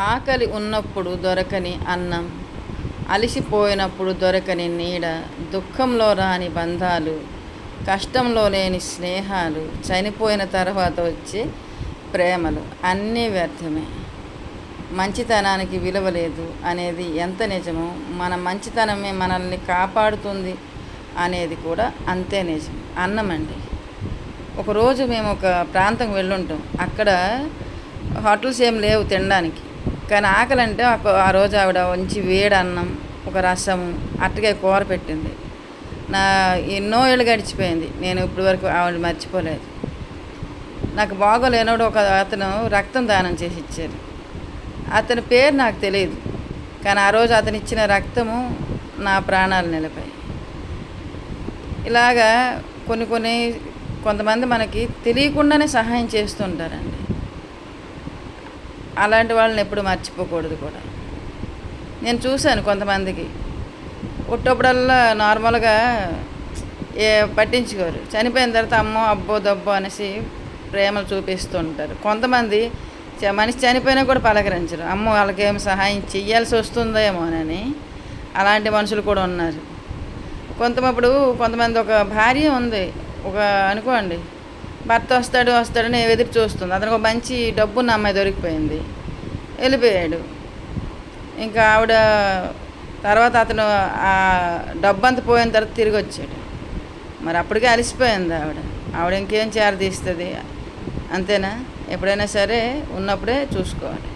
ఆకలి ఉన్నప్పుడు దొరకని అన్నం, అలిసిపోయినప్పుడు దొరకని నీడ, దుఃఖంలో రాని బంధాలు, కష్టంలో లేని స్నేహాలు, చనిపోయిన తర్వాత వచ్చే ప్రేమలు అన్నీ వ్యర్థమే. మంచితనానికి విలువ లేదు అనేది ఎంత నిజమో, మన మంచితనమే మనల్ని కాపాడుతుంది అనేది కూడా అంతే నిజం. అన్నం అండి. ఒకరోజు మేము ఒక ప్రాంతం వెళ్ళుంటాం. అక్కడ హోటల్స్ ఏం లేవు తినడానికి. కానీ ఆకలి అంటే ఆ రోజు ఆవిడ మంచి వేడి అన్నం, ఒక రసము, అట్టకాయ కూర పెట్టింది. నా ఎన్నో ఏళ్ళు గడిచిపోయింది, నేను ఇప్పటి వరకు ఆవిడ మర్చిపోలేదు. నాకు బాగోలేనప్పుడు ఒక అతను రక్తం దానం చేసి ఇచ్చారు. అతని పేరు నాకు తెలియదు, కానీ ఆ రోజు అతను ఇచ్చిన రక్తము నా ప్రాణాలు నిలిపాయి. ఇలాగా కొంతమంది మనకి తెలియకుండానే సహాయం చేస్తుంటారండి. అలాంటి వాళ్ళని ఎప్పుడు మర్చిపోకూడదు కూడా. నేను చూశాను కొంతమందికి పుట్టప్పుడల్లా నార్మల్గా పట్టించుకోరు, చనిపోయిన తర్వాత అమ్మో అబ్బో దబ్బో అనేసి ప్రేమలు చూపిస్తూ ఉంటారు. కొంతమంది మనిషి చనిపోయినా కూడా పలకరించరు, అమ్మో వాళ్ళకేం సహాయం చెయ్యాల్సి వస్తుందేమోనని. అలాంటి మనుషులు కూడా ఉన్నారు. కొంతమంది ఒక భార్య ఉంది, ఒక అనుకోండి భర్త వస్తాడని ఎదురు చూస్తుంది. అతనికి ఒక మంచి డబ్బున్న అమ్మాయి దొరికిపోయింది, వెళ్ళిపోయాడు. ఇంకా ఆవిడ తర్వాత అతను ఆ డబ్బంతా పోయిన తర్వాత తిరిగి వచ్చాడు. మరి అప్పటికే అలసిపోయింది ఆవిడ ఇంకేం చేరదీస్తుంది. అంతేనా? ఎప్పుడైనా సరే ఉన్నప్పుడే చూసుకోవాలి.